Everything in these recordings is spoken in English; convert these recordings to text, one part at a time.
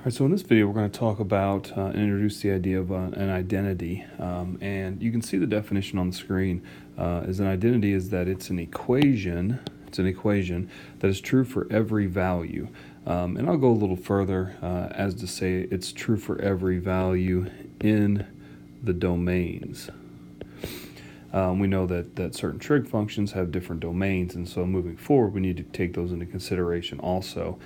All right, so in this video, we're going to talk about and introduce the idea of an identity. And you can see the definition on the screen. As an identity is that it's an equation. It's an equation that is true for every value. And I'll go a little further as to say it's true for every value in the domains. We know that certain trig functions have different domains, and so moving forward, we need to take those into consideration also.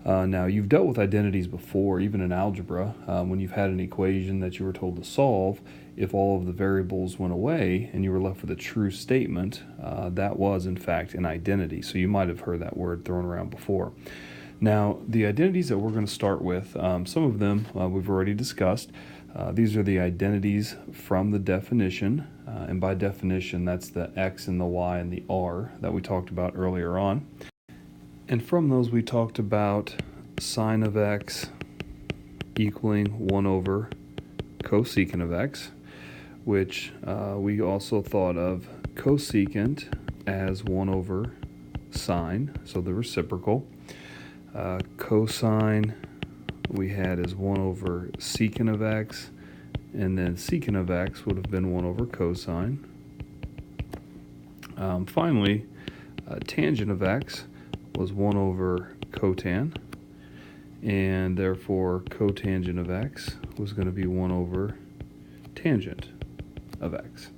Now, you've dealt with identities before, even in algebra, when you've had an equation that you were told to solve. If all of the variables went away and you were left with a true statement, that was, in fact, an identity. So you might have heard that word thrown around before. Now, the identities that we're going to start with, some of them we've already discussed. These are the identities from the definition, and by definition, that's the x and the y and the r that we talked about earlier on. And from those, we talked about sine of x equaling 1 over cosecant of x, which we also thought of cosecant as 1 over sine, so the reciprocal. Cosine we had as 1 over secant of x, and then secant of x would have been 1 over cosine. Finally, tangent of x was 1 over cotan, and therefore cotangent of x was going to be 1 over tangent of x.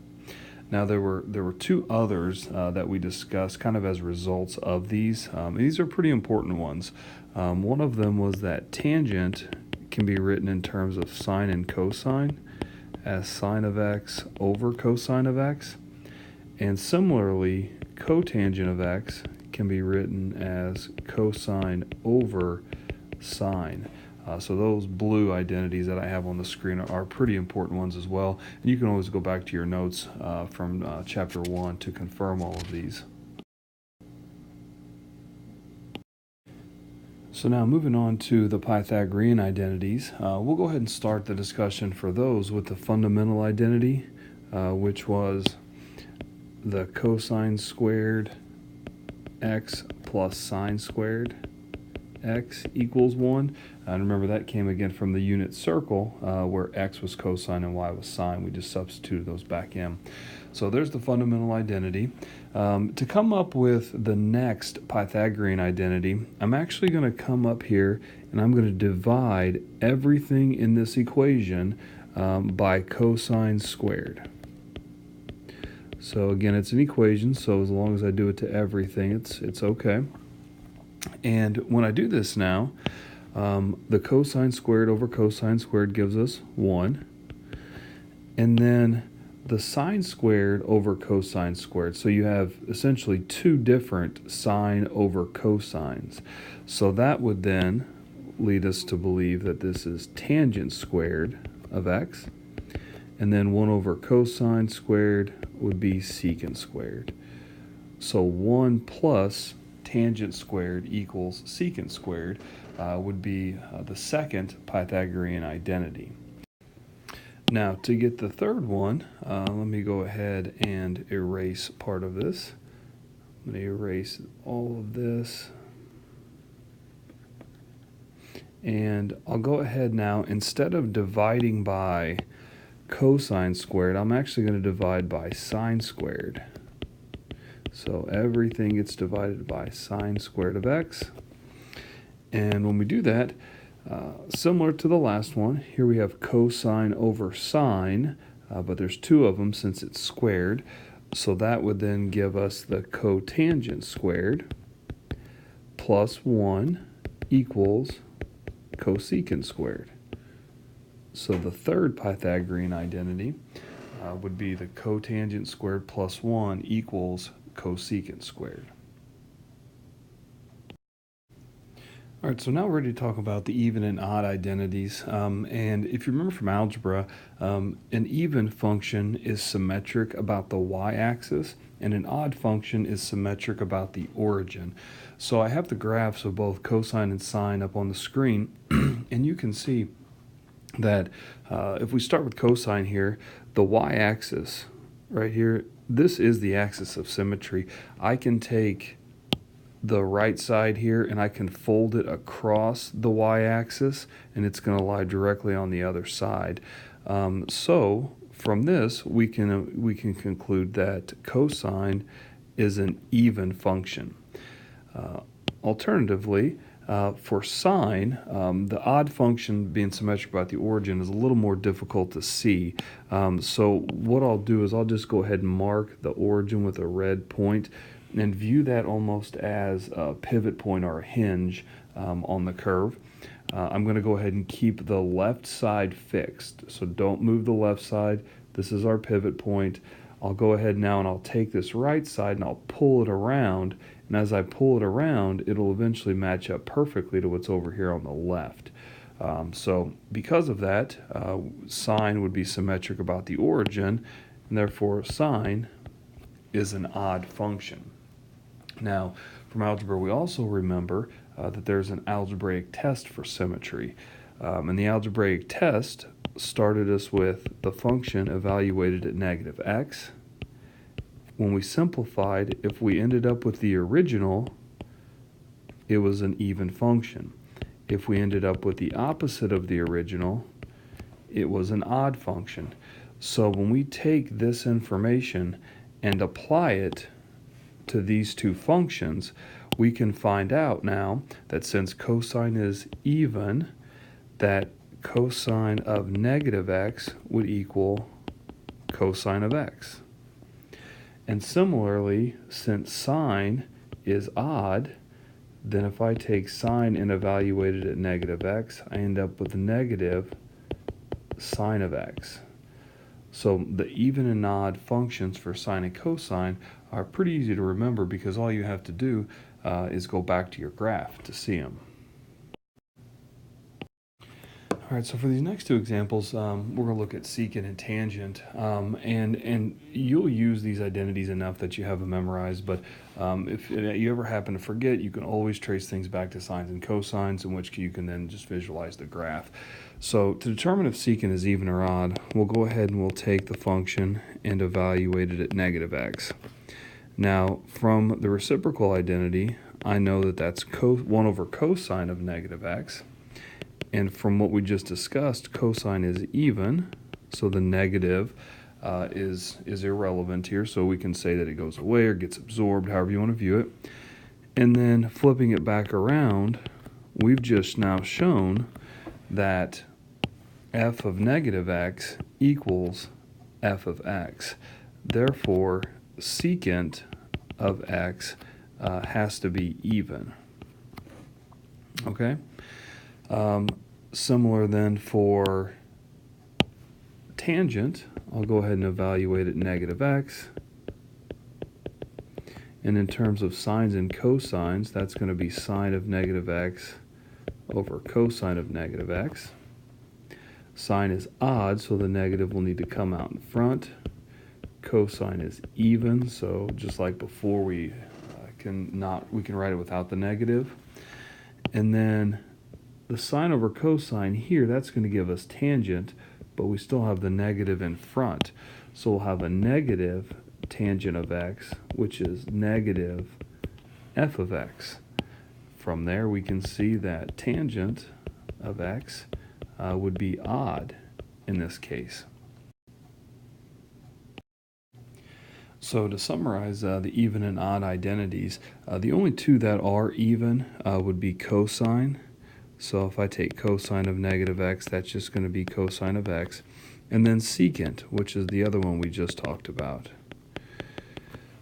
Now there were two others that we discussed kind of as results of these. These are pretty important ones. One of them was that tangent can be written in terms of sine and cosine as sine of x over cosine of x, and similarly cotangent of x can be written as cosine over sine. So those blue identities that I have on the screen are pretty important ones as well. And you can always go back to your notes from chapter 1 to confirm all of these. So now moving on to the Pythagorean identities, we'll go ahead and start the discussion for those with the fundamental identity, which was the cosine squared x plus sine squared x equals 1. And remember, that came again from the unit circle where x was cosine and y was sine. We just substituted those back in. So there's the fundamental identity. To come up with the next Pythagorean identity, I'm actually going to come up here and I'm going to divide everything in this equation by cosine squared. So again, it's an equation, so as long as I do it to everything, it's okay. And when I do this now, the cosine squared over cosine squared gives us 1. And then the sine squared over cosine squared. So you have essentially two different sine over cosines. So that would then lead us to believe that this is tangent squared of x. And then 1 over cosine squared would be secant squared. So 1 plus tangent squared equals secant squared would be the second Pythagorean identity. Now, to get the third one, let me go ahead and erase part of this. I'm going to erase all of this. And I'll go ahead now, instead of dividing by cosine squared, I'm actually going to divide by sine squared. So everything gets divided by sine squared of x. And when we do that, similar to the last one, here we have cosine over sine, but there's two of them since it's squared. So that would then give us the cotangent squared plus 1 equals cosecant squared. So the third Pythagorean identity would be the cotangent squared plus 1 equals cosecant squared. All right, so now we're ready to talk about the even and odd identities. And if you remember from algebra, an even function is symmetric about the y-axis, and an odd function is symmetric about the origin. So I have the graphs of both cosine and sine up on the screen, and you can see that if we start with cosine here, the y-axis right here, this is the axis of symmetry. I can take the right side here, and I can fold it across the y-axis, and it's going to lie directly on the other side. So from this, we can conclude that cosine is an even function. Alternatively, for sine, the odd function being symmetric about the origin is a little more difficult to see. So what I'll do is I'll just go ahead and mark the origin with a red point and view that almost as a pivot point or a hinge on the curve. I'm going to go ahead and keep the left side fixed. So don't move the left side. This is our pivot point. I'll go ahead now and I'll take this right side and I'll pull it around. And as I pull it around, it'll eventually match up perfectly to what's over here on the left. So because of that, sine would be symmetric about the origin, and therefore sine is an odd function. Now, from algebra, we also remember that there's an algebraic test for symmetry. And the algebraic test started us with the function evaluated at negative x. When we simplified, if we ended up with the original, it was an even function. If we ended up with the opposite of the original, it was an odd function. So when we take this information and apply it to these two functions, we can find out now that since cosine is even, that cosine of negative x would equal cosine of x. And similarly, since sine is odd, then if I take sine and evaluate it at negative x, I end up with negative sine of x. So the even and odd functions for sine and cosine are pretty easy to remember because all you have to do is go back to your graph to see them. All right, so for these next two examples, we're going to look at secant and tangent, and you'll use these identities enough that you have them memorized, but if you ever happen to forget, you can always trace things back to sines and cosines, in which you can then just visualize the graph. So to determine if secant is even or odd, we'll go ahead and we'll take the function and evaluate it at negative x. Now, from the reciprocal identity, I know that that's 1 over cosine of negative x. And from what we just discussed, cosine is even, so the negative is irrelevant here, so we can say that it goes away or gets absorbed, however you want to view it. And then flipping it back around, we've just now shown that f of negative x equals f of x. Therefore, secant of x has to be even. Okay? Similar then for tangent, I'll go ahead and evaluate at negative x. And in terms of sines and cosines, that's going to be sine of negative x over cosine of negative x. Sine is odd, so the negative will need to come out in front. Cosine is even, so just like before, we can write it without the negative. And then the sine over cosine here, that's going to give us tangent, but we still have the negative in front. So we'll have a negative tangent of x, which is negative f of x. From there, we can see that tangent of x would be odd in this case. So to summarize the even and odd identities, the only two that are even would be cosine. So if I take cosine of negative x, that's just going to be cosine of x. And then secant, which is the other one we just talked about.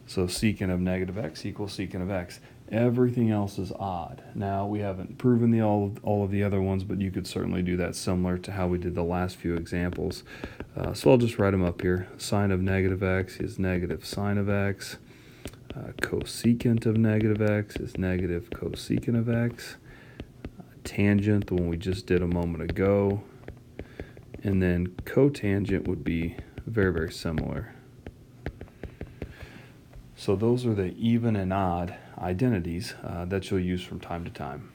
So secant of negative x equals secant of x. Everything else is odd. Now, we haven't proven all of the other ones, but you could certainly do that similar to how we did the last few examples. So I'll just write them up here. Sine of negative x is negative sine of x. Cosecant of negative x is negative cosecant of x. Tangent, the one we just did a moment ago. And then cotangent would be very, very similar. So those are the even and odd identities that you'll use from time to time.